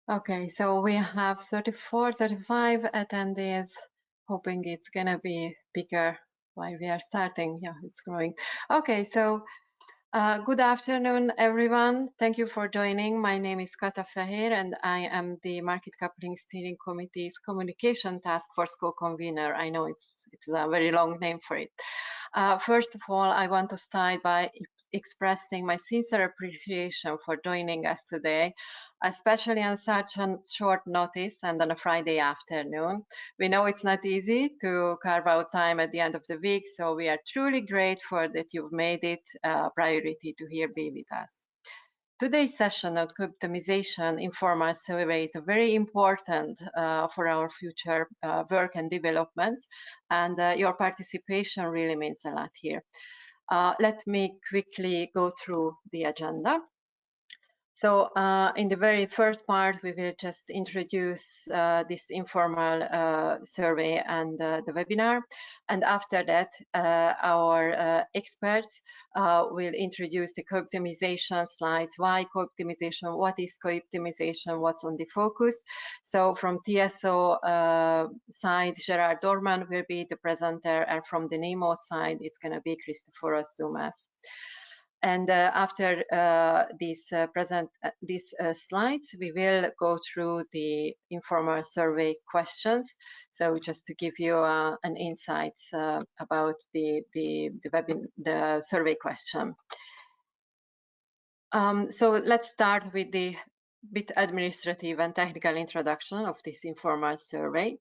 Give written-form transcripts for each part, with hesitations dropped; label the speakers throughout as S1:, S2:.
S1: Okay, so we have 34, 35 attendees, hoping it's gonna be bigger while we are starting. Yeah, it's growing. Okay, so good afternoon, everyone. Thank you for joining. My name is Kata Fehér, and I am the Market Coupling Steering Committee's Communication Task Force co-convener. I know it's a very long name for it. First of all, I want to start by expressing my sincere appreciation for joining us today, especially on such a short notice and on a Friday afternoon. We know it's not easy to carve out time at the end of the week, so we are truly grateful that you've made it a priority to here be with us. Today's session on co-optimization informal survey is very important for our future work and developments, and your participation really means a lot here. Let me quickly go through the agenda. So in the very first part, we will just introduce this informal survey and the webinar. And after that, our experts will introduce the co-optimization slides. Why co-optimization? What is co-optimization? What's on the focus? So from TSO side, Gerard Dorman will be the presenter, and from the NEMO side, it's going to be Christoforos Zoumas. And after these slides, we will go through the informal survey questions. So just to give you an insight about the survey question. So let's start with the bit administrative and technical introduction of this informal survey.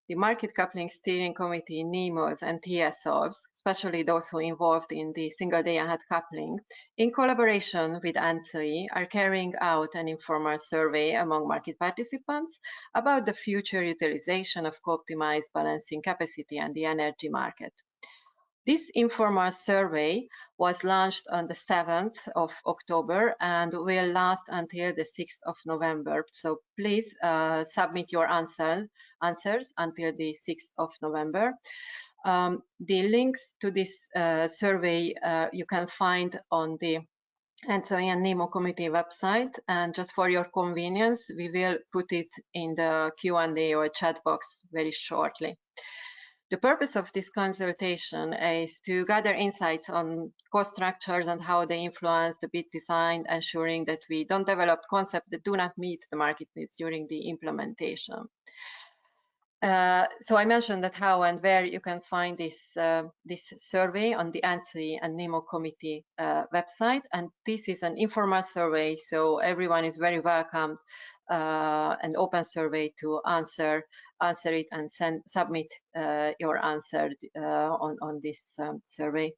S1: The Market Coupling Steering Committee, NEMOs, and TSOs, especially those who are involved in the single day-ahead coupling, in collaboration with NCOE, are carrying out an informal survey among market participants about the future utilization of co-optimized balancing capacity and the energy market. This informal survey was launched on the 7th of October and will last until the 6th of November. So please submit your answers until the 6th of November. The links to this survey you can find on the NCOE and NEMO committee website, and just for your convenience, we will put it in the Q&A or chat box very shortly. The purpose of this consultation is to gather insights on cost structures and how they influence the bid design, ensuring that we don't develop concepts that do not meet the market needs during the implementation. So I mentioned that how and where you can find this survey on the NCOE and NEMO committee website, and this is an informal survey, so everyone is very welcome. An open survey to answer it and submit your answer on this survey.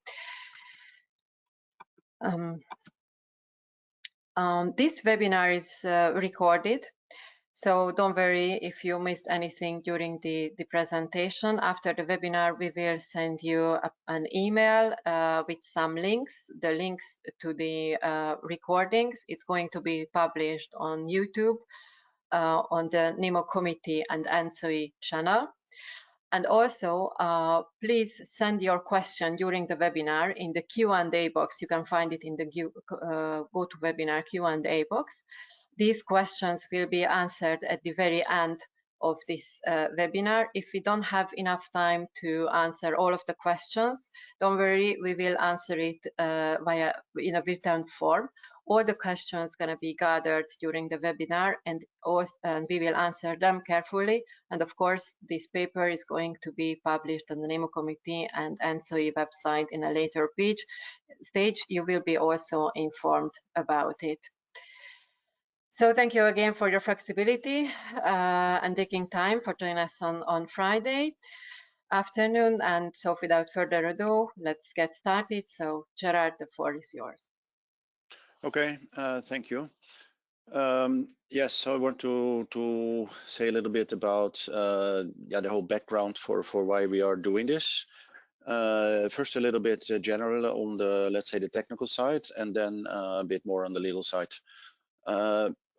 S1: This webinar is recorded, so don't worry if you missed anything during the presentation. After the webinar, we will send you an email with some links. The links to the recordings, it's going to be published on YouTube, on the NEMO committee and NCOE channel. And also, please send your question during the webinar in the Q&A box. You can find it in the GoToWebinar Q&A box. These questions will be answered at the very end of this webinar. If we don't have enough time to answer all of the questions, don't worry, we will answer it in a written form. All the questions going to be gathered during the webinar, and we will answer them carefully. And of course, this paper is going to be published on the NEMO committee and NCOE website in a later stage. You will be also informed about it. So thank you again for your flexibility and taking time for joining us on Friday afternoon. And so without further ado, let's get started. So Gerard, the floor is yours.
S2: Okay, thank you. Yes, so I want to say a little bit about the whole background for why we are doing this. First, a little bit general on the, let's say, the technical side, and then a bit more on the legal side.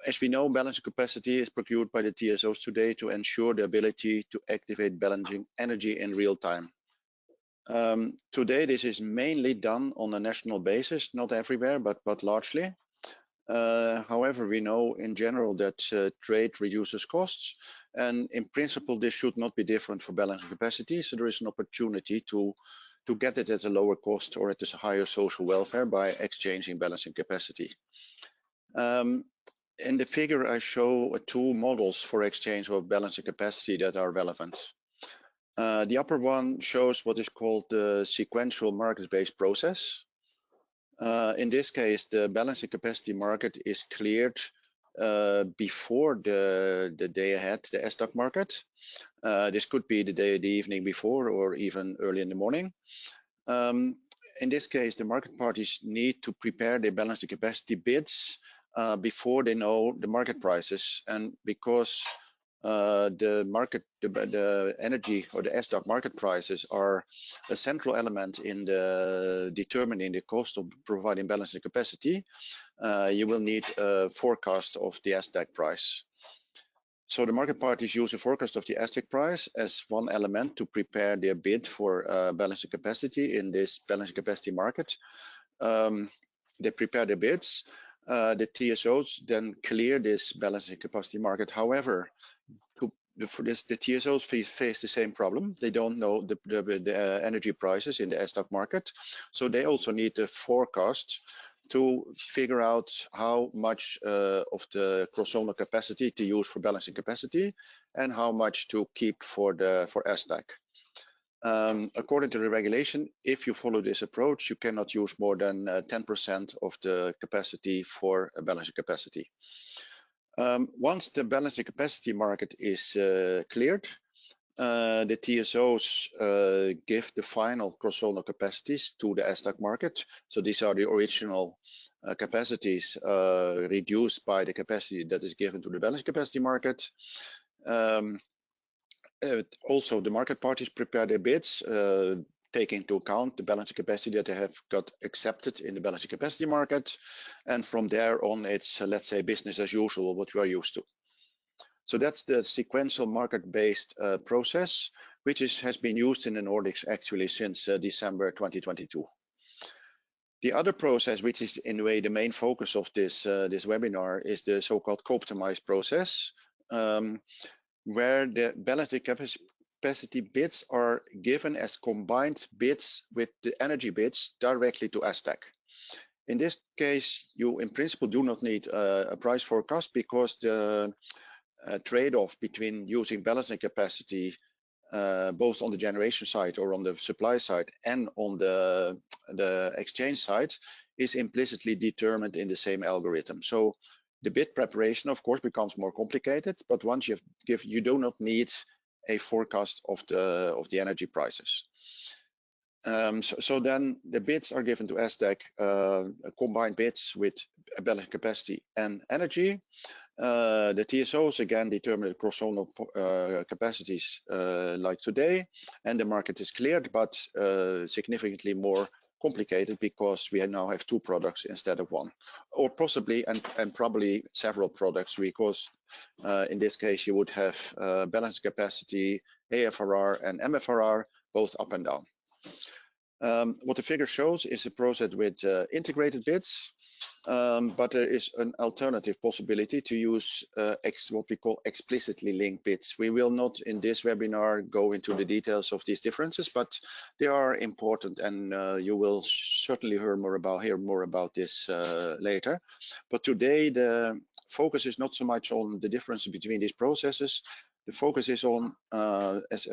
S2: As we know, balancing capacity is procured by the TSOs today to ensure the ability to activate balancing energy in real time. Today, this is mainly done on a national basis, not everywhere, but largely. However, we know in general that trade reduces costs, and in principle, this should not be different for balancing capacity. So there is an opportunity to get it at a lower cost or at a higher social welfare by exchanging balancing capacity. In the figure, I show two models for exchange of balancing capacity that are relevant. The upper one shows what is called the sequential market-based process. In this case, the balancing capacity market is cleared before the day ahead, the S-stock market. This could be the evening before or even early in the morning. In this case, the market parties need to prepare their balancing capacity bids before they know the market prices, and because the energy or the S-stock market prices are a central element in determining the cost of providing balancing capacity, you will need a forecast of the S-stock price. So the market parties use a forecast of the S-stock price as one element to prepare their bid for balancing capacity in this balancing capacity market. They prepare their bids. The TSOs then clear this balancing capacity market. However, for this, the TSOs face the same problem. They don't know the energy prices in the S-stock market, so they also need a forecast to figure out how much of the cross-zonal capacity to use for balancing capacity and how much to keep for S-stock. According to the regulation, if you follow this approach, you cannot use more than 10% of the capacity for a balancing capacity. Once the balancing capacity market is cleared, the TSOs give the final cross-zonal capacities to the S-stock market. So these are the original capacities reduced by the capacity that is given to the balancing capacity market. Also, the market parties prepare their bids, taking into account the balancing capacity that they have got accepted in the balancing capacity market. And from there on, it's, let's say, business as usual, what we are used to. So that's the sequential market-based process, which has been used in the Nordics actually since December 2022. The other process, which is in a way the main focus of this webinar, is the so-called co-optimised process, where the balancing capacity bids are given as combined bids with the energy bids directly to S-stock. In this case, you in principle do not need a price forecast, because the trade-off between using balancing capacity both on the generation side or on the supply side and on the exchange side is implicitly determined in the same algorithm. So the bid preparation, of course, becomes more complicated, but once you do not need a forecast of the energy prices. So then the bids are given to S-stock, combined bids with balancing capacity and energy. The TSOs again determine the cross-zonal capacities like today, and the market is cleared, but significantly more complicated because we now have two products instead of one, or possibly and probably several products, because in this case you would have balancing capacity, AFRR and MFRR, both up and down. What the figure shows is a process with integrated bids, but there is an alternative possibility to use what we call explicitly linked bids. We will not in this webinar go into the details of these differences, but they are important, and you will certainly hear more about this later. But today the focus is not so much on the difference between these processes. The focus is on, as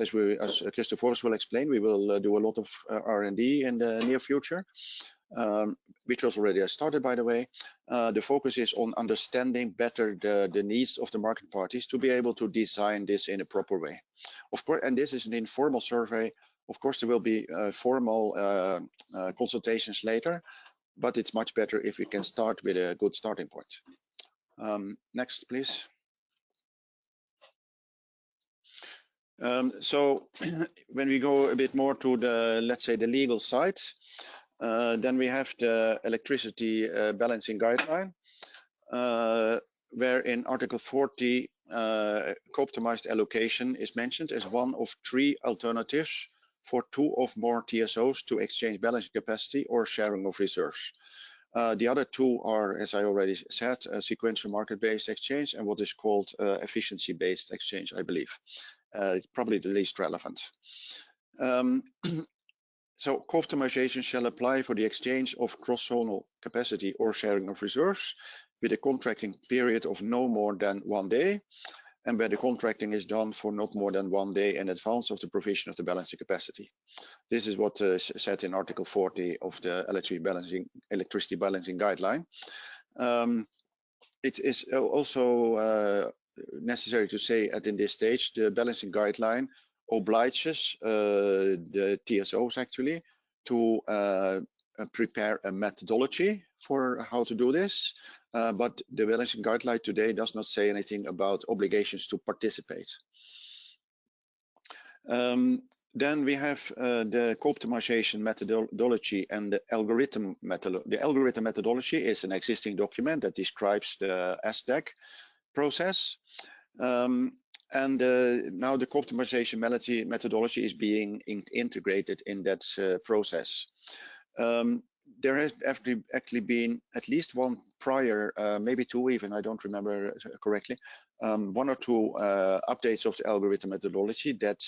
S2: Christoph will explain, we will do a lot of R&D in the near future, which was already started, by the way. The focus is on understanding better the needs of the market parties to be able to design this in a proper way. Of course, and this is an informal survey. Of course, there will be formal consultations later, but it's much better if we can start with a good starting point. Next, please. So when we go a bit more to the, let's say, the legal side, then we have the electricity balancing guideline, where in Article 40, co-optimized allocation is mentioned as one of three alternatives for two or more TSOs to exchange balancing capacity or sharing of reserves. The other two are, as I already said, sequential market-based exchange and what is called efficiency-based exchange, I believe. Probably the least relevant. So co-optimization shall apply for the exchange of cross-zonal capacity or sharing of reserves with a contracting period of no more than 1 day, and where the contracting is done for not more than 1 day in advance of the provision of the balancing capacity. This is what is said in Article 40 of the electricity balancing guideline. It is also necessary to say that in this stage, the balancing guideline obliges the TSOs actually to prepare a methodology for how to do this. But the balancing guideline today does not say anything about obligations to participate. Then we have the co-optimization methodology and the algorithm methodology. The algorithm methodology is an existing document that describes the SDAC process. And now the co-optimization methodology is being integrated in that process. There has actually been at least one prior, maybe two even, I don't remember correctly, 1 or 2 updates of the algorithm methodology that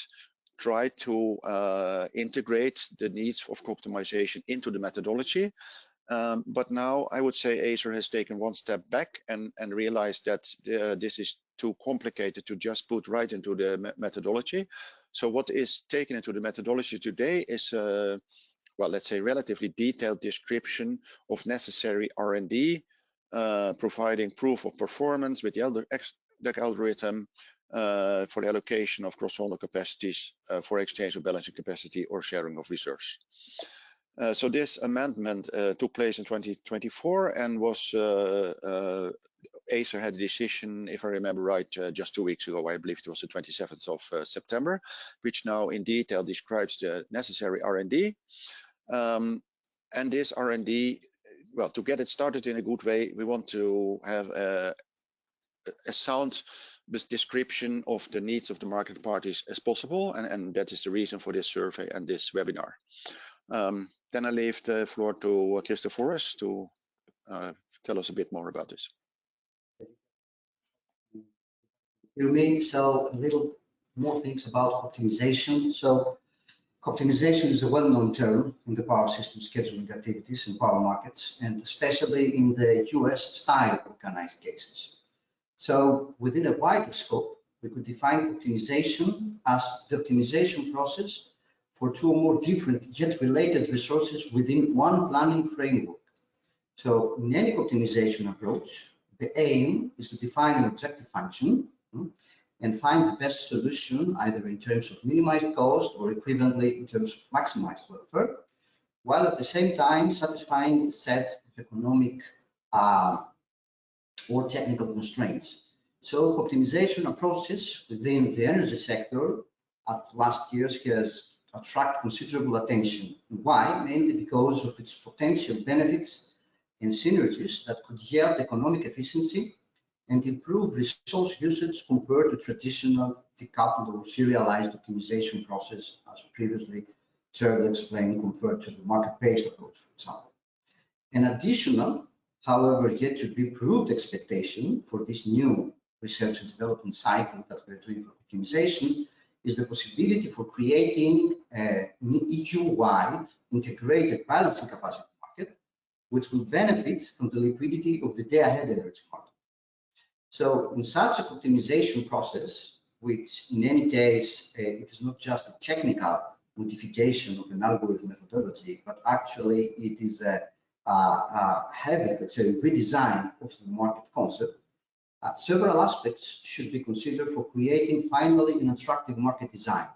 S2: try to integrate the needs of co-optimization into the methodology. But now I would say Acer has taken one step back and realized that this is too complicated to just put right into the methodology. So what is taken into the methodology today is, well, let's say relatively detailed description of necessary R&D, providing proof of performance with the algorithm for the allocation of cross-zonal capacities for exchange of balancing capacity or sharing of reserves. So this amendment took place in 2024 and was Acer had a decision, if I remember right, just 2 weeks ago. I believe it was the 27th of September, which now in detail describes the necessary R&D. And this R&D, well, to get it started in a good way, we want to have a sound description of the needs of the market parties as possible, and that is the reason for this survey and this webinar. Then I leave the floor to Christoforos to tell us a bit more about this.
S3: You may so a little more things about optimization. So optimization is a well-known term in the power system scheduling activities in power markets, and especially in the US style organized cases. So within a wider scope, we could define optimization as the optimization process for 2 or more different yet related resources within one planning framework. So in any optimization approach, the aim is to define an objective function and find the best solution, either in terms of minimized cost or equivalently in terms of maximized welfare, while at the same time satisfying a set of economic or technical constraints. So optimization approaches within the energy sector at last years has attracted considerable attention. Why? Mainly because of its potential benefits and synergies that could yield economic efficiency and improve resource usage compared to traditional decoupled or serialized optimization process, as previously Gerald explained, compared to the market-based approach, for example. An additional, however, yet to be proved expectation for this new research and development cycle that we're doing for optimization is the possibility for creating an EU-wide integrated balancing capacity market, which will benefit from the liquidity of the day-ahead energy market. So in such an optimization process, which in any case, it is not just a technical modification of an algorithm methodology, but actually it is a heavy, let's say, redesign of the market concept. Several aspects should be considered for creating finally an attractive market design.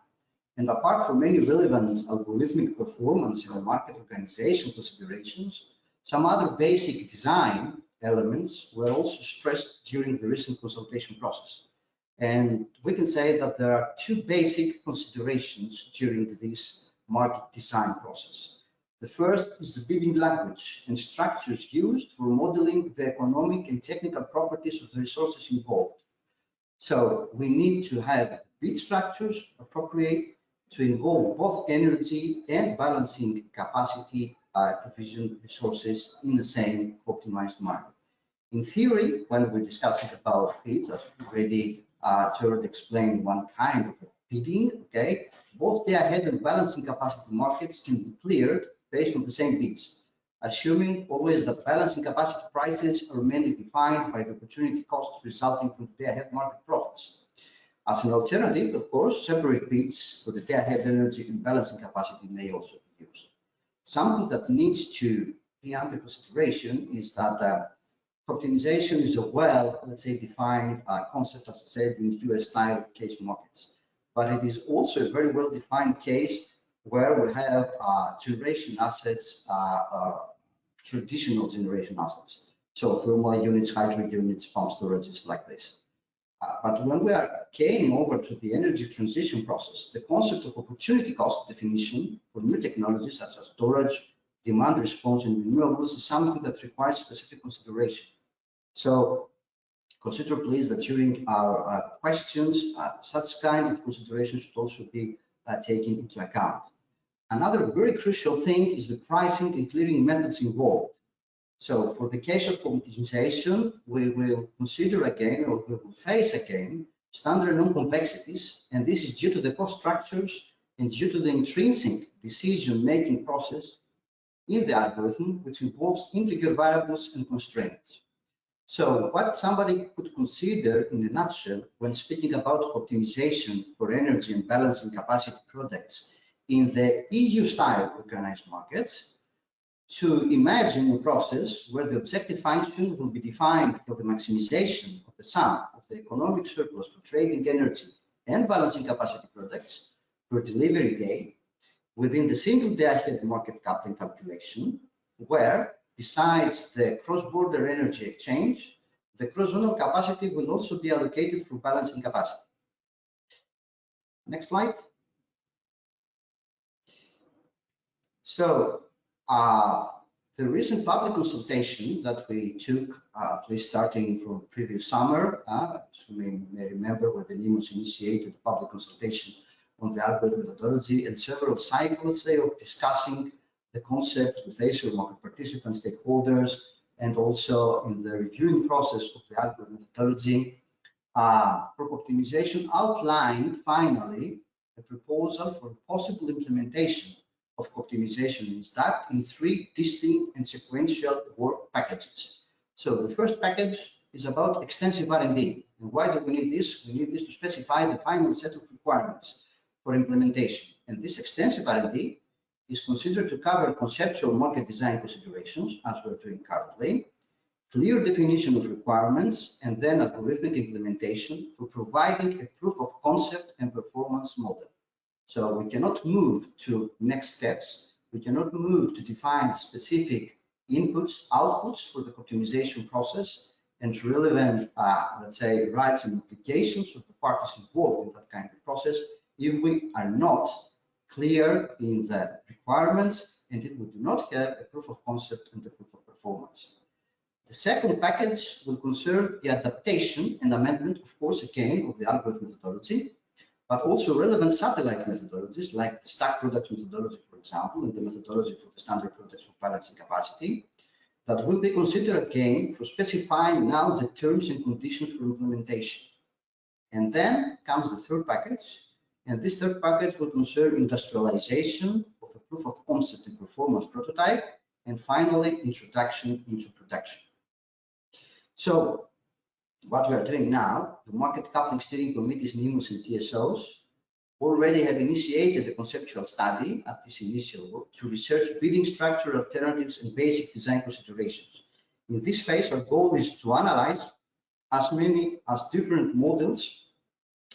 S3: And apart from many relevant algorithmic performance and market organization considerations, some other basic design elements were also stressed during the recent consultation process. And we can say that there are 2 basic considerations during this market design process. The first is the building language and structures used for modeling the economic and technical properties of the resources involved. So we need to have bid structures appropriate to involve both energy and balancing capacity provision resources in the same optimized manner. In theory, when we're discussing about bids, as already Jared explained, one kind of a bidding, okay, both day-ahead and balancing capacity markets can be cleared based on the same bids, assuming always that balancing capacity prices are mainly defined by the opportunity costs resulting from the day-ahead market profits. As an alternative, of course, separate bids for the day-ahead energy and balancing capacity may also be used. Something that needs to be under consideration is that optimization is a let's say, defined concept, as I said, in US-style case markets. But it is also a very well-defined case where we have generation assets, traditional generation assets. So thermal units, hydro units, pump storages like this. But when we are gaining over to the energy transition process, the concept of opportunity cost definition for new technologies such as storage, demand response, and renewables is something that requires specific consideration. So consider please that during our questions, such kind of consideration should also be taken into account. Another very crucial thing is the pricing and clearing methods involved. So for the case of optimization, we will consider again, or we will face again, standard non-convexities, and this is due to the cost structures and due to the intrinsic decision-making process in the algorithm, which involves integer variables and constraints. So what somebody could consider in a nutshell when speaking about optimization for energy and balancing capacity products in the EU-style organized markets, to imagine a process where the objective function will be defined for the maximization of the sum of the economic surplus for trading energy and balancing capacity products per delivery day within the single day-ahead market coupling calculation, where besides the cross-border energy exchange, the cross-zonal capacity will also be allocated for balancing capacity. Next slide. So the recent public consultation that we took, at least starting from previous summer, as you may remember, where the NEMOs initiated the public consultation on the algorithm methodology and several cycles of discussing the concept with ACER market participants, stakeholders, and also in the reviewing process of the algorithm methodology. For optimization outlined finally a proposal for possible implementation of optimization in stack in 3 distinct and sequential work packages. So the first package is about extensive R&D. And why do we need this? We need this to specify the final set of requirements for implementation. And this extensive R&D is considered to cover conceptual market design considerations, as we're doing currently, clear definition of requirements, and then algorithmic implementation for providing a proof of concept and performance model. So we cannot move to next steps. We cannot move to define specific inputs, outputs for the optimization process and relevant, let's say, rights and obligations of the parties involved in that kind of process if we are not clear in the requirements and if we do not have a proof of concept and a proof of performance. The second package will concern the adaptation and amendment, of course, again, of the algorithm methodology, but also relevant satellite methodologies like the stack product methodology, for example, and the methodology for the standard products for balancing capacity, that will be considered again for specifying now the terms and conditions for implementation. And then comes the third package, and this third package will concern industrialization of a proof of concept and performance prototype, and finally, introduction into production. So what we are doing now, the Market Coupling Steering Committees, NEMOs and TSOs, already have initiated a conceptual study at this initial work to research bidding structure alternatives and basic design considerations. In this phase, our goal is to analyze as many as different models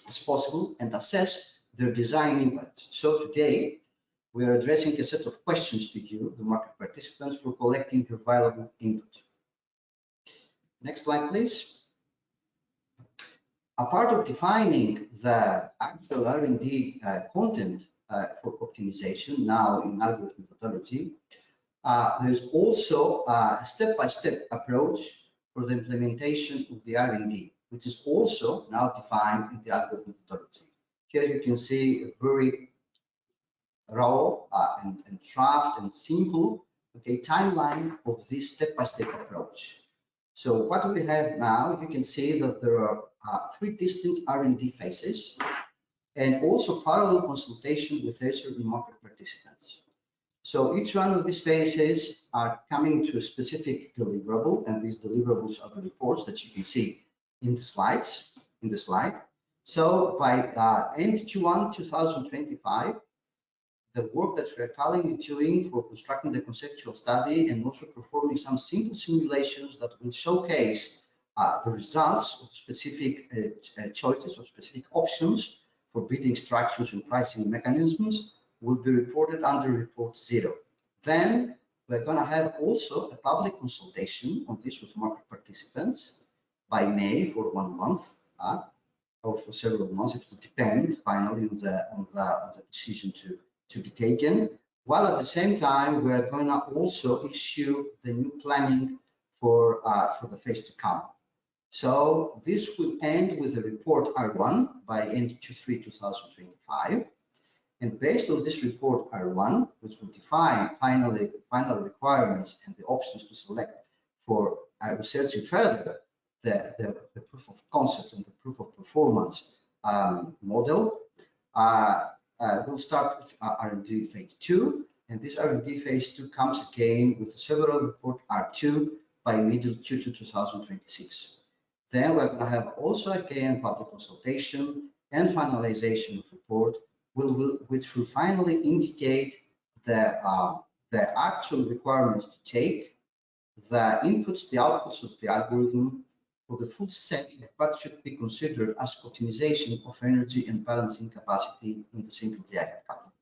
S3: as possible and assess their design impacts. So today, we are addressing a set of questions to you, the market participants, for collecting your valuable input. Next slide, please. A part of defining the actual R&D content for optimization now in algorithm methodology, there is also a step-by-step approach for the implementation of the R&D, which is also now defined in the algorithm methodology. Here you can see a very raw and draft and simple okay, timeline of this step-by-step approach. So what we have now, you can see that there are 3 distinct R&D phases and also parallel consultation with certain market participants. So each one of these phases are coming to a specific deliverable, and these deliverables are the reports that you can see in the slides, So by end Q1 2025, the work that we are currently doing for constructing the conceptual study and also performing some simple simulations that will showcase the results of specific choices or specific options for bidding structures and pricing mechanisms will be reported under report 0. Then we're going to have also a public consultation on this with market participants by May for 1 month or for several months. It will depend finally on the decision to be taken, while at the same time we're going to also issue the new planning for the phase to come. So this will end with a report R1 by end Q3 2025. And based on this report R1, which will define final requirements and the options to select for researching further the proof of concept and the proof of performance model, we'll start R&D phase 2. And this R&D phase 2 comes again with several report R2 by middle Q2 2026. Then we're going to have also again public consultation and finalization of report, which will finally indicate the actual requirements to take, the inputs, the outputs of the algorithm for the full set of what should be considered as optimization of energy and balancing capacity in the single diagram coupling.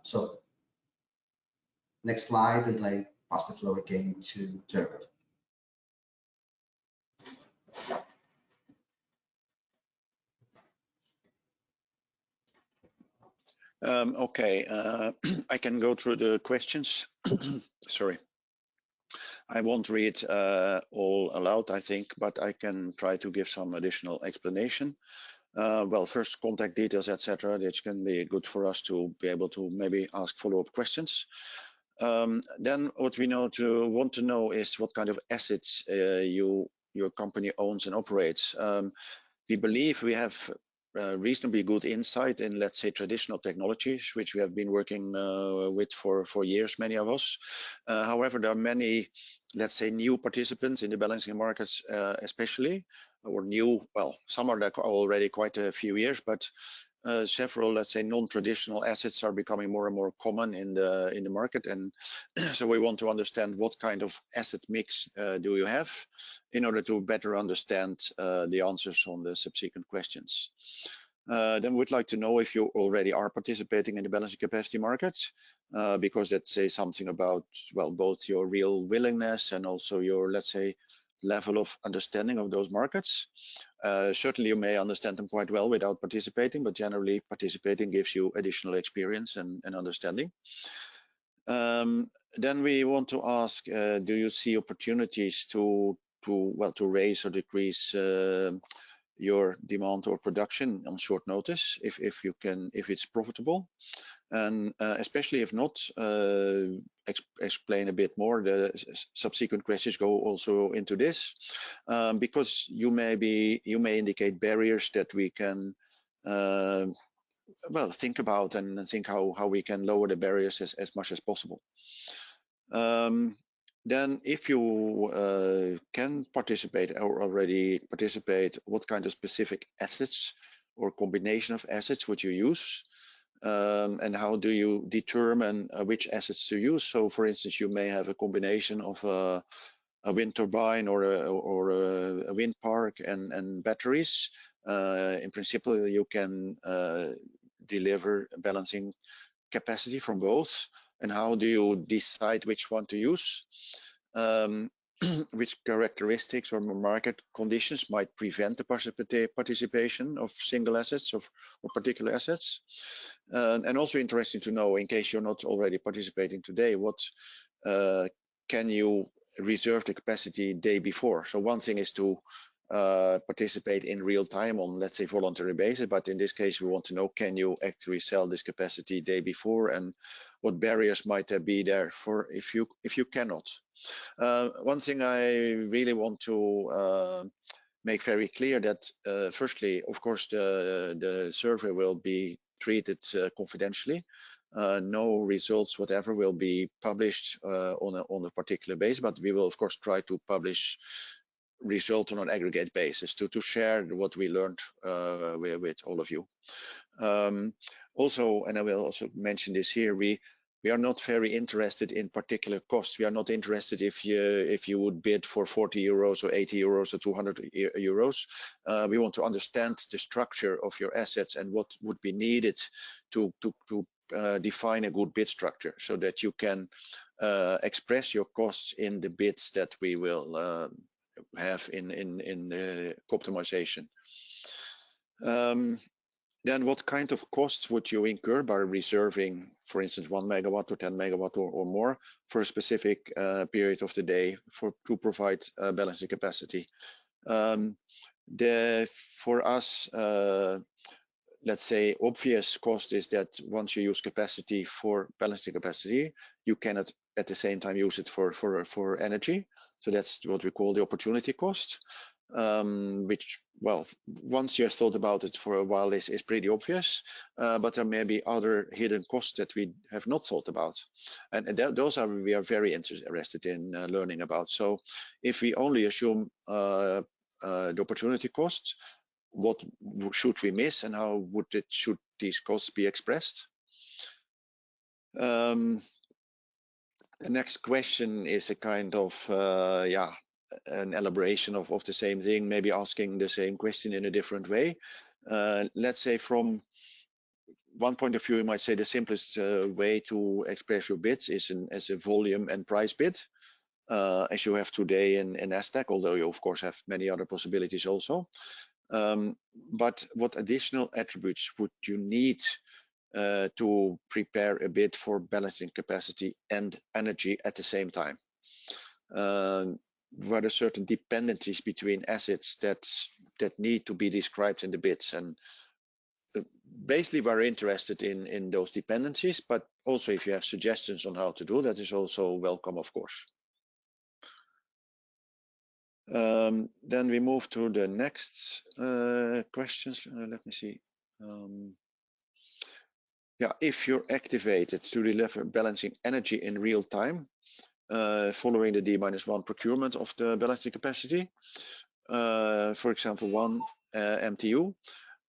S3: So next slide, and I pass the floor again to Gerard.
S2: Okay, I can go through the questions. Sorry. I won't read all aloud, I think, but I can try to give some additional explanation. Well, first, contact details, etc., which can be good for us to be able to maybe ask follow-up questions. Then what we want to know is what kind of assets your company owns and operates. We believe we have reasonably good insight in, let's say, traditional technologies, which we have been working with for years, many of us. However, there are many, let's say, new participants in the balancing markets, especially, or new, well, some are already quite a few years, but several, let's say, non-traditional assets are becoming more and more common in the market. And so we want to understand what kind of asset mix do you have in order to better understand the answers on the subsequent questions. Then we'd like to know if you already are participating in the balancing capacity markets, because that says something about, well, both your real willingness and also your, let's say, level of understanding of those markets. Certainly you may understand them quite well without participating, but generally participating gives you additional experience and understanding. Then we want to ask, do you see opportunities to raise or decrease your demand or production on short notice if it's profitable? And especially if not, explain a bit more. The subsequent questions go also into this, because you may indicate barriers that we can well, think about and think how we can lower the barriers as much as possible. Then if you can participate or already participate, what kind of specific assets or combination of assets would you use? And how do you determine which assets to use? So for instance, you may have a combination of a wind turbine or a wind park and batteries. In principle, you can deliver balancing capacity from both. And how do you decide which one to use? Which characteristics or market conditions might prevent the participation of single assets or particular assets? And also interesting to know, in case you're not already participating today, what can you reserve the capacity day before? So one thing is to participate in real time on, let's say, voluntary basis. But in this case, we want to know, can you actually sell this capacity day before, and what barriers might there be there for if you cannot. One thing I really want to make very clear that firstly, of course, the survey will be treated confidentially. No results, whatever, will be published on a particular basis, but we will of course try to publish result on an aggregate basis to share what we learned with all of you. Also, and I will also mention this here, we are not very interested in particular costs. We are not interested if you would bid for 40 euros or 80 euros or 200 euros. We want to understand the structure of your assets and what would be needed to define a good bid structure, so that you can express your costs in the bids that we will have in co-optimization. Then what kind of costs would you incur by reserving, for instance, 1 megawatt or 10 megawatt or more for a specific period of the day to provide balancing capacity? For us, let's say, obvious cost is that once you use capacity for balancing capacity, you cannot at the same time use it for energy. So that's what we call the opportunity cost, which, well, once you have thought about it for a while, is pretty obvious, but there may be other hidden costs that we have not thought about, and those we are very interested in learning about. So if we only assume the opportunity cost, what should we miss, and how should these costs be expressed? The next question is a kind of an elaboration of the same thing, maybe asking the same question in a different way. Let's say from one point of view, you might say the simplest way to express your bids is as a volume and price bid, as you have today in Nasdaq, although you of course have many other possibilities also. But what additional attributes would you need to prepare a bid for balancing capacity and energy at the same time? Were there certain dependencies between assets that need to be described in the bids? And basically we're interested in those dependencies, but also if you have suggestions on how to do that, is also welcome, of course. Then we move to the next questions. Let me see. Yeah, if you're activated to deliver balancing energy in real time, following the D-1 procurement of the balancing capacity, for example, 1 MTU,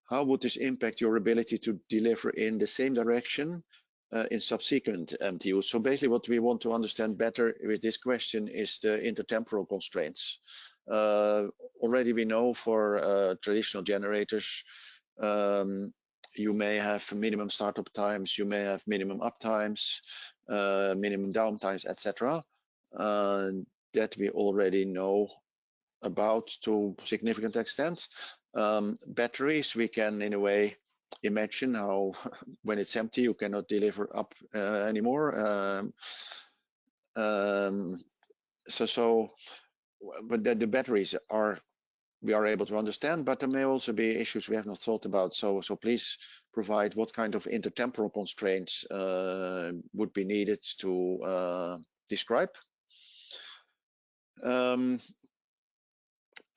S2: how would this impact your ability to deliver in the same direction in subsequent MTUs? So basically what we want to understand better with this question is the intertemporal constraints. Already we know for traditional generators, you may have minimum startup times, you may have minimum uptimes, minimum downtimes, etc. That we already know about to a significant extent. Batteries, we can in a way imagine how when it's empty you cannot deliver up anymore. But the batteries we are able to understand, but there may also be issues we have not thought about. So please provide what kind of intertemporal constraints would be needed to describe.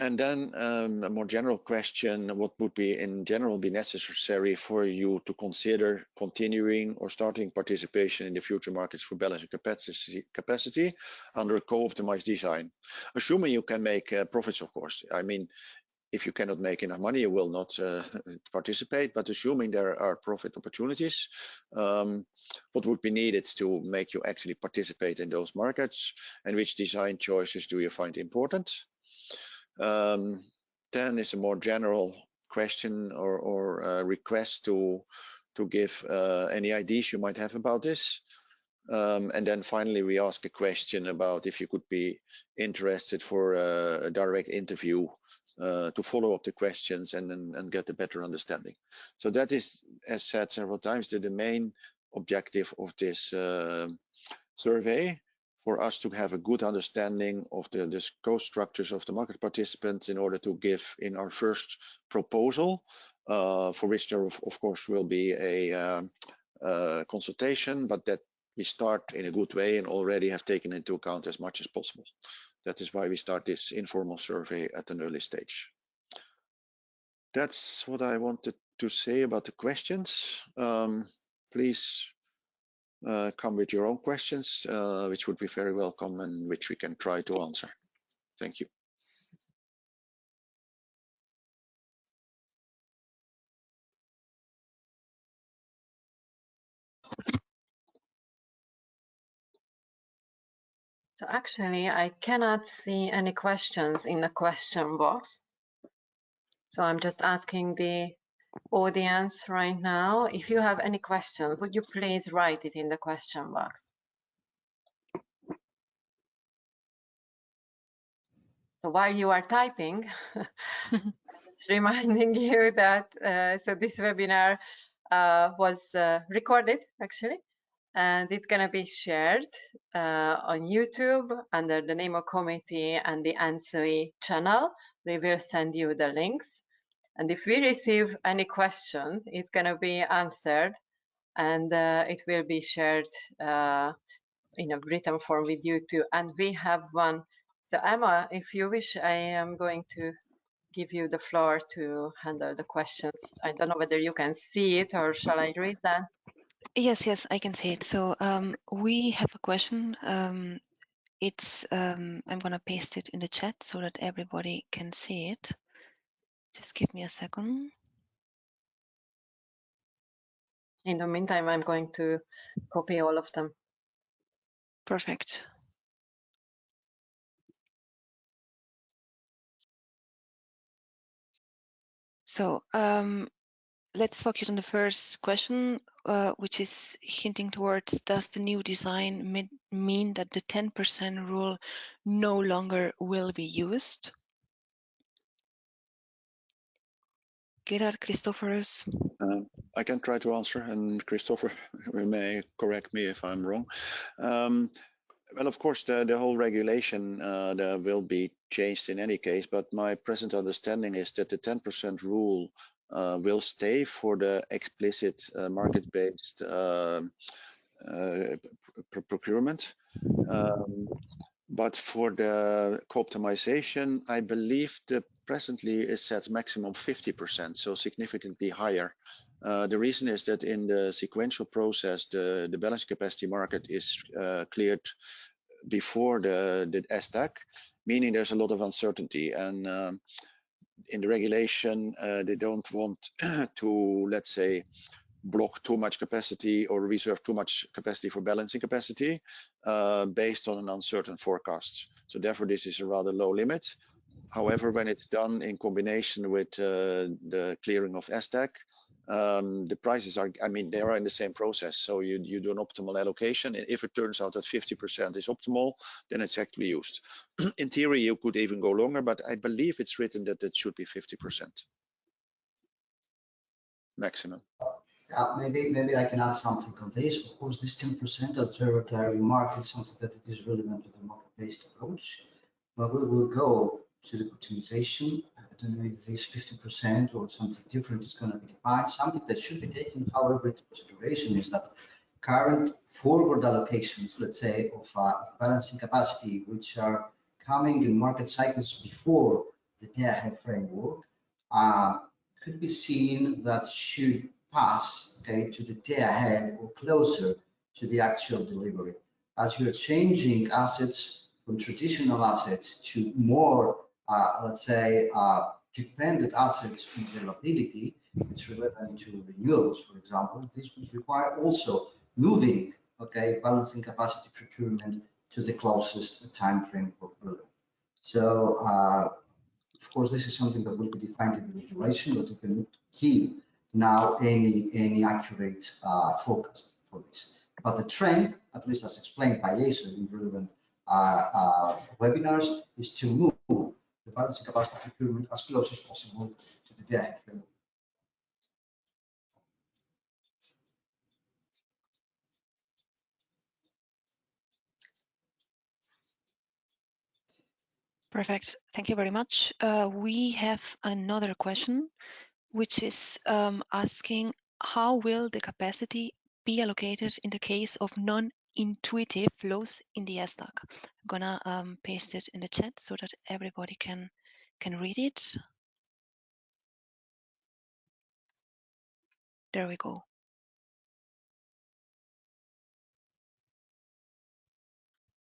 S2: And then a more general question, what would be in general be necessary for you to consider continuing or starting participation in the future markets for balancing capacity under a co-optimized design? Assuming you can make profits, of course. I mean, if you cannot make enough money, you will not participate, but assuming there are profit opportunities, what would be needed to make you actually participate in those markets, and which design choices do you find important? Then is a more general question or request to give any ideas you might have about this. And then finally, we ask a question about if you could be interested for a direct interview to follow up the questions and get a better understanding. So that is, as said several times, the main objective of this survey. for us to have a good understanding of the cost structures of the market participants in order to give in our first proposal, for which there of course will be a consultation, but that we start in a good way and already have taken into account as much as possible. That is why we start this informal survey at an early stage. That's what I wanted to say about the questions. Please come with your own questions, which would be very welcome and which we can try to answer. Thank you.
S1: So actually, I cannot see any questions in the question box. So I'm just asking the audience right now, if you have any questions, would you please write it in the question box? So while you are typing, just reminding you that so this webinar was recorded actually, and it's going to be shared on YouTube under the NEMO committee and the NCSC channel. We will send you the links. And if we receive any questions, it's going to be answered and it will be shared in a written form with you too. And we have one. So Emma, if you wish, I am going to give you the floor to handle the questions. I don't know whether you can see it or shall I read that?
S4: Yes, I can see it. So we have a question. I'm going to paste it in the chat so that everybody can see it. Just give me a second.
S1: In the meantime, I'm going to copy all of them.
S4: Perfect. So let's focus on the first question, which is hinting towards, does the new design mean that the 10% rule no longer will be used? Gerard, Christophorus.
S2: I can try to answer, and Christopher may correct me if I'm wrong. Well, of course, the whole regulation will be changed in any case, but my present understanding is that the 10% rule will stay for the explicit market-based procurement. But for the co-optimization, I believe the presently is set maximum 50%, so significantly higher. The reason is that in the sequential process, the balance capacity market is cleared before the STAC, meaning there's a lot of uncertainty. And in the regulation, they don't want to, let's say, block too much capacity or reserve too much capacity for balancing capacity based on an uncertain forecast. So therefore, this is a rather low limit. However, when it's done in combination with the clearing of STAC, the prices are, I mean, they are in the same process. So you do an optimal allocation. And if it turns out that 50% is optimal, then it's actually used. In theory, you could even go longer, but I believe it's written that it should be 50% maximum.
S3: Maybe I can add something on this. Of course, this 10%, as Gerard remarked, is something that it is relevant to the market-based approach. But we will go to the optimization. I don't know if this 50% or something different is going to be defined. Something that should be taken, however, into consideration is that current forward allocations, let's say, of balancing capacity, which are coming in market cycles before the day-ahead framework, could be seen that should pass, okay, to the day ahead or closer to the actual delivery. As you're changing assets from traditional assets to more, let's say, dependent assets on availability, it's relevant to renewables, for example. This would require also moving, okay, balancing capacity procurement to the closest time frame for relevant. So, of course, this is something that will be defined in the regulation, but we can keep now any accurate forecast for this. But the trend, at least as explained by ASO in relevant webinars, is to move the balancing capacity procurement as close as possible to the day-ahead framework.
S4: Perfect. Thank you very much. We have another question, which is asking how will the capacity be allocated in the case of non-intuitive flows in the stack? I'm gonna paste it in the chat so that everybody can read it. There we go.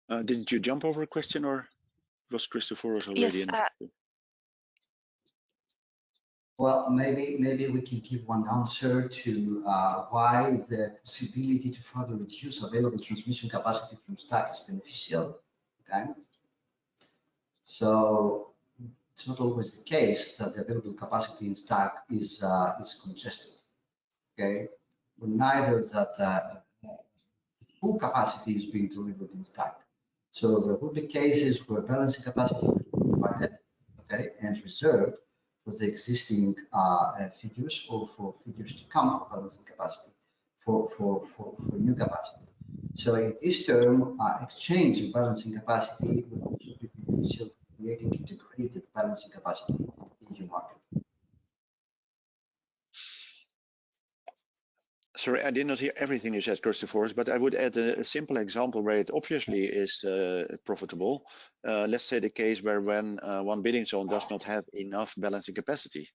S2: Didn't you jump over a question, or was Christopher's already
S4: Yes,
S2: in?
S3: Well, maybe we can give one answer to why the possibility to further reduce available transmission capacity from stack is beneficial. Okay, so it's not always the case that the available capacity in stack is congested. Okay, but neither that full capacity is being delivered in stack. So there will be cases where balancing capacity will be provided, okay, and reserved for the existing figures or for figures to come for balancing capacity for new capacity. So in this term, exchange of balancing capacity will also be beneficial for creating integrated balancing capacity in your market.
S2: Sorry, I did not hear everything you said, Christopher, but I would add a simple example where it obviously is profitable. Let's say the case where when one bidding zone does not have enough balancing capacity,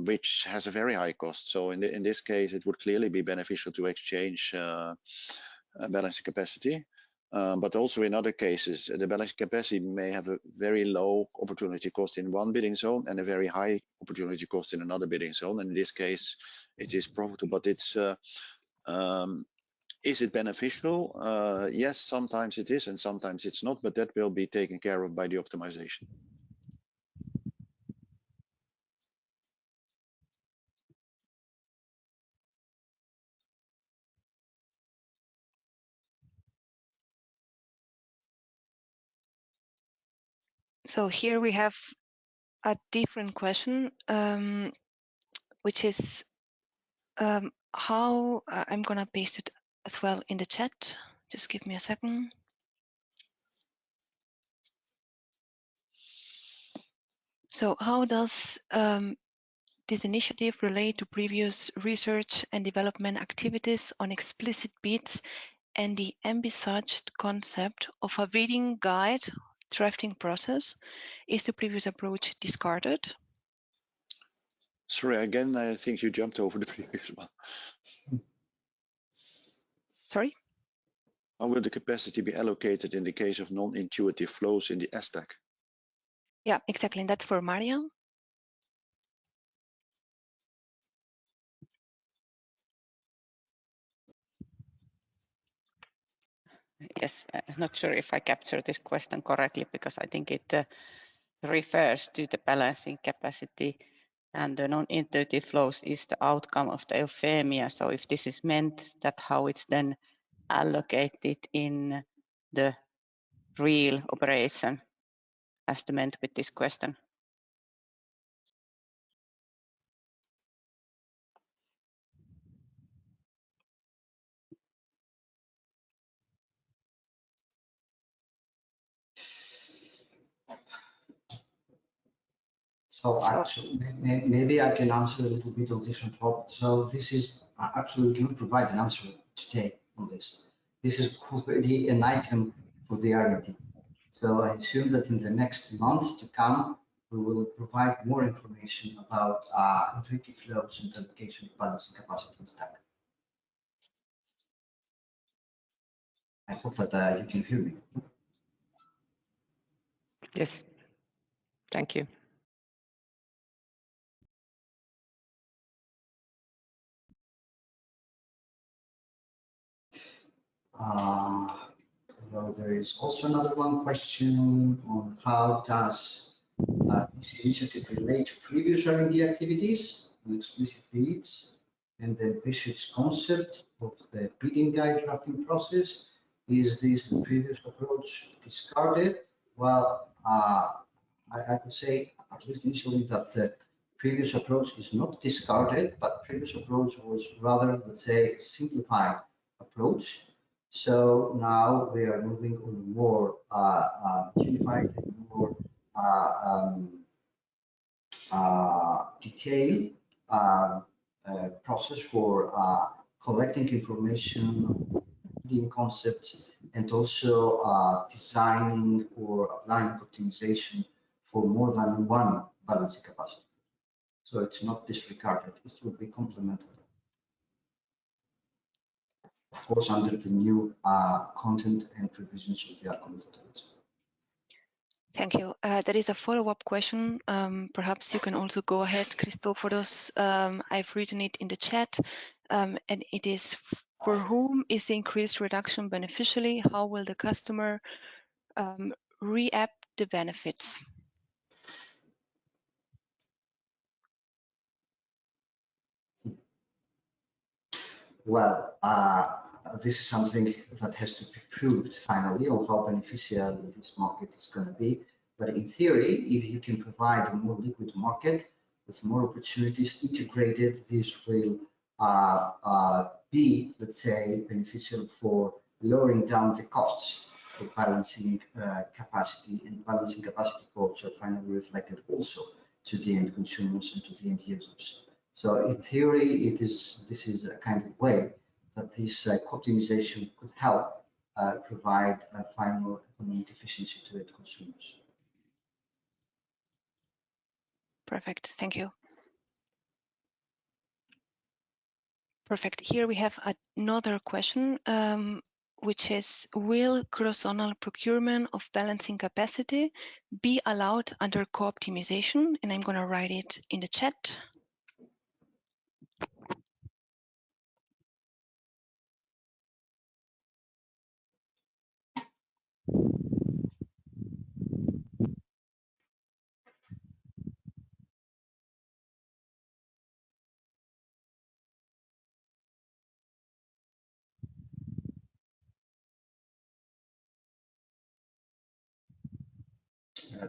S2: which has a very high cost. So in this case, it would clearly be beneficial to exchange balancing capacity. But also in other cases, the balancing capacity may have a very low opportunity cost in one bidding zone and a very high opportunity cost in another bidding zone. And in this case, it is profitable, but it's is it beneficial? Yes, sometimes it is and sometimes it's not, but that will be taken care of by the optimization.
S4: So here we have a different question, which is how I'm gonna paste it as well in the chat. Just give me a second. So how does this initiative relate to previous research and development activities on explicit bids and the envisaged concept of a bidding guide drafting process? Is the previous approach discarded?
S2: Sorry, again, I think you jumped over the previous one.
S4: Sorry?
S2: How will the capacity be allocated in the case of non-intuitive flows in the stack?
S4: Yeah, exactly. And that's for Maria.
S5: Yes, not sure if I captured this question correctly, because I think it refers to the balancing capacity, and the non-intuitive flows is the outcome of the euphemia. So if this is meant that how it's then allocated in the real operation as the meant with this question.
S3: So actually, maybe I can answer a little bit on different topics. So this is actually, we cannot provide an answer today on this. This is already an item for the R&D. So I assume that in the next months to come, we will provide more information about intuitive flows and allocation of balancing capacity in stack. I hope that you can hear me.
S5: Yes, thank you.
S3: Well, there is also another one question on how does this initiative relate to previous R&D activities and explicit bids and the envisaged concept of the bidding guide drafting process. Is this the previous approach discarded? Well, I could say, at least initially, that the previous approach is not discarded, but previous approach was rather, let's say, a simplified approach. So now we are moving on more unified and more detailed process for collecting information, building concepts, and also designing or applying optimization for more than one balancing capacity. So it's not disregarded, it will be complemented. Of course, under the new content and provisions of the algorithm.
S4: Thank you. There is a follow-up question. Perhaps you can also go ahead, Christoforos. I've written it in the chat, and it is: for whom is the increased reduction beneficially? How will the customer re-app the benefits?
S3: Well, this is something that has to be proved finally on how beneficial this market is going to be. But in theory, if you can provide a more liquid market with more opportunities integrated, this will be, let's say, beneficial for lowering down the costs for balancing capacity, and balancing capacity costs are finally reflected also to the end consumers and to the end users. So in theory, this is a kind of way that this co-optimization could help provide a final economic efficiency to end consumers.
S4: Perfect, thank you. Perfect, here we have another question, which is: will cross-zonal procurement of balancing capacity be allowed under co-optimization? And I'm going to write it in the chat.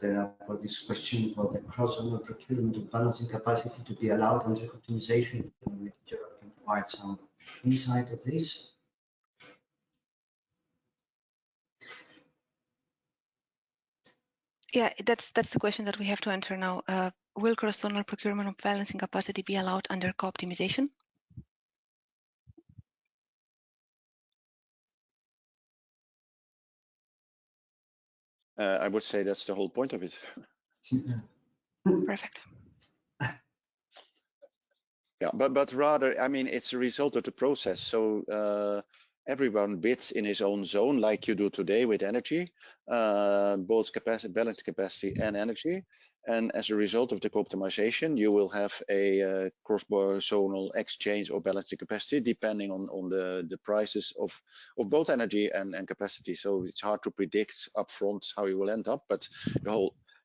S3: Then for this question for the cross-zonal procurement of balancing capacity to be allowed under optimization, the manager can provide some insight of this.
S4: Yeah, that's the question that we have to answer now. Will cross-zonal procurement of balancing capacity be allowed under co-optimization?
S2: I would say that's the whole point of it.
S4: Perfect.
S2: Yeah, but rather, I mean, it's a result of the process. So everyone bids in his own zone, like you do today with energy, both capacity, balanced capacity, and energy. And as a result of the co-optimization, you will have a cross-zonal exchange of balancing capacity, depending on the prices of both energy and capacity. So it's hard to predict upfront how you will end up, but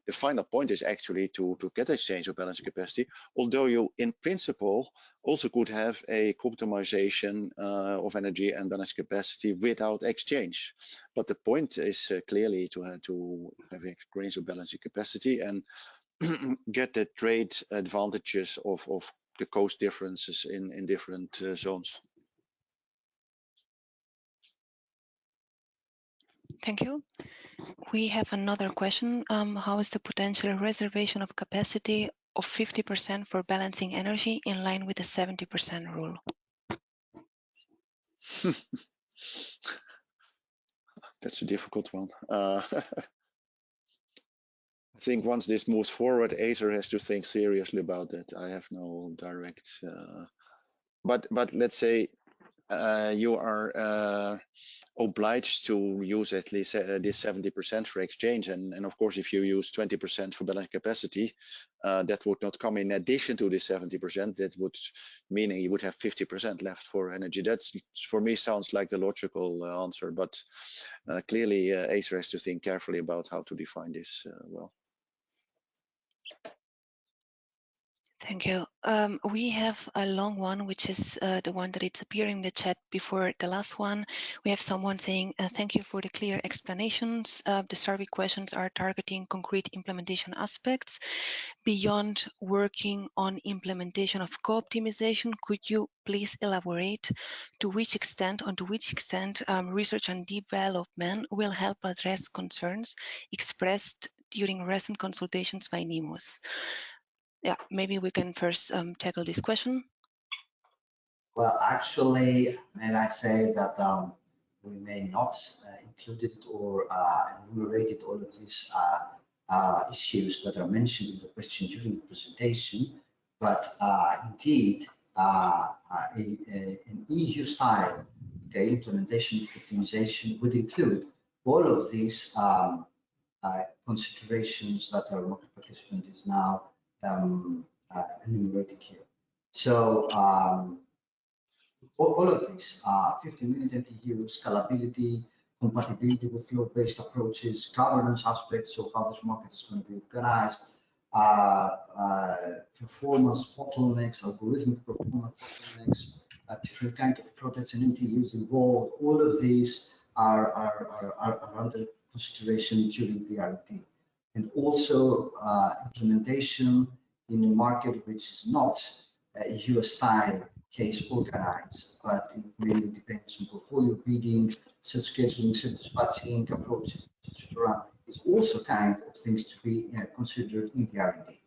S2: the final point is actually to get exchange of balancing capacity, although you in principle also could have a co-optimization of energy and balancing capacity without exchange. But the point is clearly to have exchange of balancing capacity and get the trade advantages of the cost differences in different zones.
S4: Thank you. We have another question. How is the potential reservation of capacity of 50% for balancing energy in line with the 70% rule?
S2: That's a difficult one. I think once this moves forward, Acer has to think seriously about it. I have no direct, but let's say you are obliged to use at least this 70% for exchange, and of course, if you use 20% for balancing capacity, that would not come in addition to this 70%. That would meaning you would have 50% left for energy. That's, for me, sounds like the logical answer, but clearly Acer has to think carefully about how to define this well.
S4: Thank you. We have a long one, which is the one that it's appearing in the chat before the last one. We have someone saying, thank you for the clear explanations. The survey questions are targeting concrete implementation aspects. Beyond working on implementation of co-optimization, could you please elaborate to which extent research and development will help address concerns expressed during recent consultations by NEMOs? Yeah, maybe we can first tackle this question.
S3: Well, actually, may I say that we may not include it or enumerated all of these issues that are mentioned in the question during the presentation, but indeed, an EU style implementation of optimization would include all of these considerations that our market participant is now enumerating here. So all of these 50 million MTU, scalability, compatibility with flow-based approaches, governance aspects of how this market is going to be organized, performance bottlenecks, algorithmic performance bottlenecks, different kinds of products and MTUs involved. All of these are under consideration during the R&D. And also implementation in a market which is not a US style case organized, but it mainly depends on portfolio bidding, set scheduling, set dispatching approaches, etc. It's also kind of things to be considered in the R&D.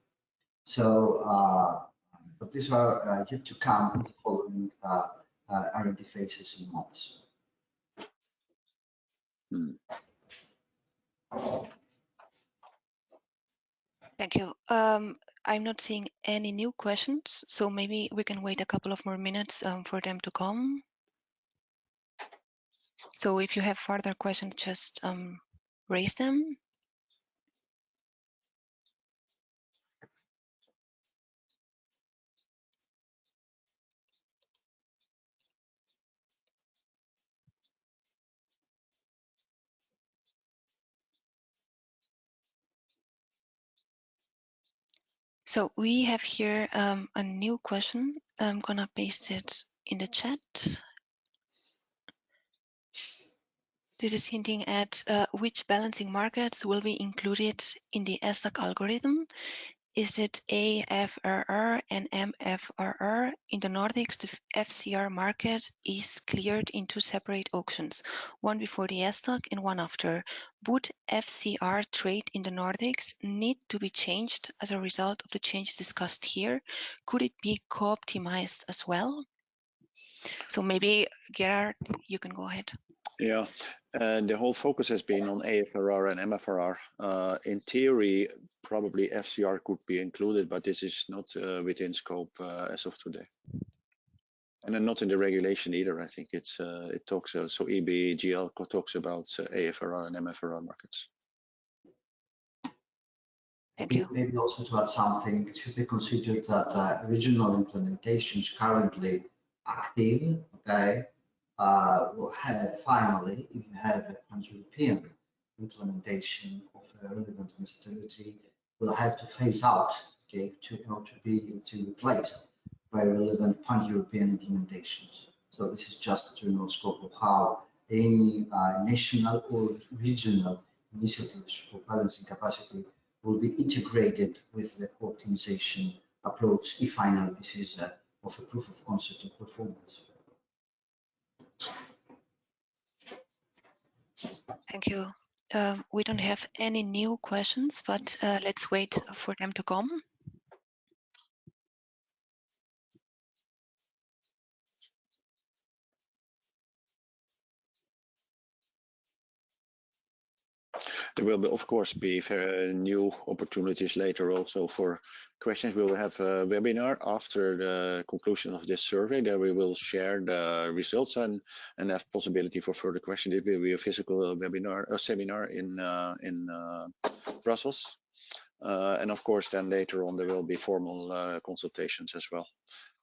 S3: So, but these are yet to come in the following R&D phases in months.
S4: Thank you. I'm not seeing any new questions, so maybe we can wait a couple of more minutes for them to come. So if you have further questions, just raise them. So we have here a new question. I'm gonna paste it in the chat. This is hinting at which balancing markets will be included in the ESTAC algorithm. Is it AFRR and MFRR? In the Nordics, the FCR market is cleared in two separate auctions, one before the ESTAC and one after. Would FCR trade in the Nordics need to be changed as a result of the changes discussed here? Could it be co-optimized as well? So maybe Gerard, you can go ahead.
S2: Yeah, and the whole focus has been on AFRR and MFRR. In theory, probably FCR could be included, but this is not within scope as of today. And then not in the regulation either. I think it talks, so EBGL talks about AFRR and MFRR markets.
S4: Thank you.
S3: Maybe also to add something, it should be considered that regional implementations currently active, will have finally, if you have a pan-European implementation of a relevant methodology, will have to phase out, to be replaced by relevant pan-European implementations. So this is just the general scope of how any national or regional initiatives for balancing capacity will be integrated with the co-optimization approach if finally this is of a proof of concept of performance.
S4: Thank you. We don't have any new questions, but let's wait for them to come.
S2: There will, of course, be new opportunities later also for questions. We will have a webinar after the conclusion of this survey. There we will share the results and have possibility for further questions. It will be a physical webinar, a seminar in Brussels. And of course, then later on, there will be formal consultations as well.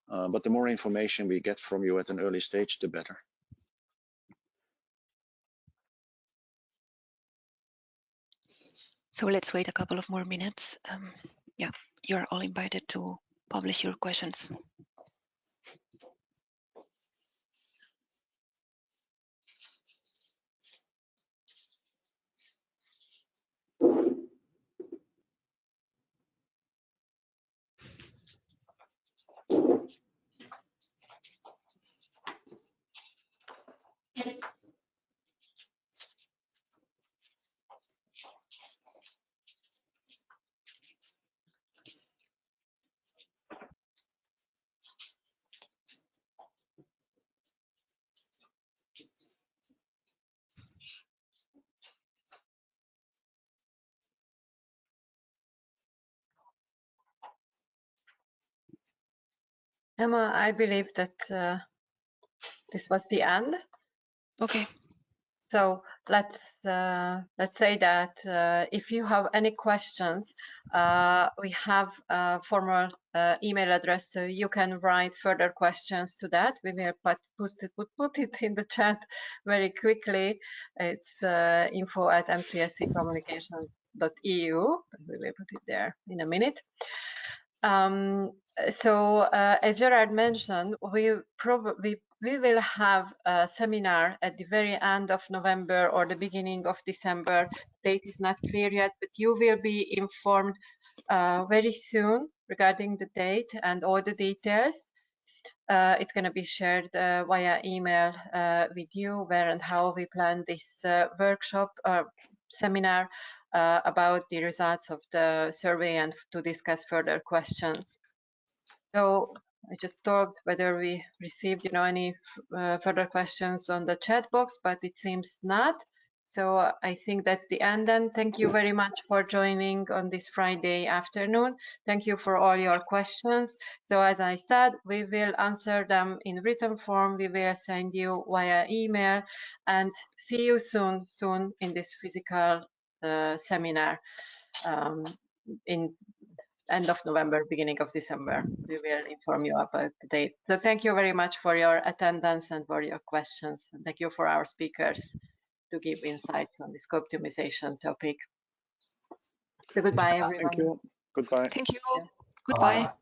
S2: But the more information we get from you at an early stage, the better. So
S4: let's wait a couple of more minutes. Yeah, you're all invited to publish your questions.
S1: Emma, I believe that this was the end.
S4: Okay.
S1: So let's say that if you have any questions, we have a formal email address, so you can write further questions to that. We will put it in the chat very quickly. It's info@mcsccommunications.eu. We will put it there in a minute. So as Gerard mentioned, we will have a seminar at the very end of November or the beginning of December. Date is not clear yet, but you will be informed very soon regarding the date and all the details. It's going to be shared via email with you where and how we plan this workshop seminar about the results of the survey and to discuss further questions. So I just talked whether we received, any further questions on the chat box, but it seems not. So I think that's the end then. Thank you very much for joining on this Friday afternoon. Thank you for all your questions. So as I said, we will answer them in written form. We will send you via email and see you soon in this physical seminar in end of November, beginning of December. We will inform you about the date. So thank you very much for your attendance and for your questions. And thank you for our speakers to give insights on this co-optimization topic. So goodbye, everyone.
S2: Thank you. Goodbye.
S4: Thank you.
S1: Yeah.
S4: Goodbye.
S3: Bye.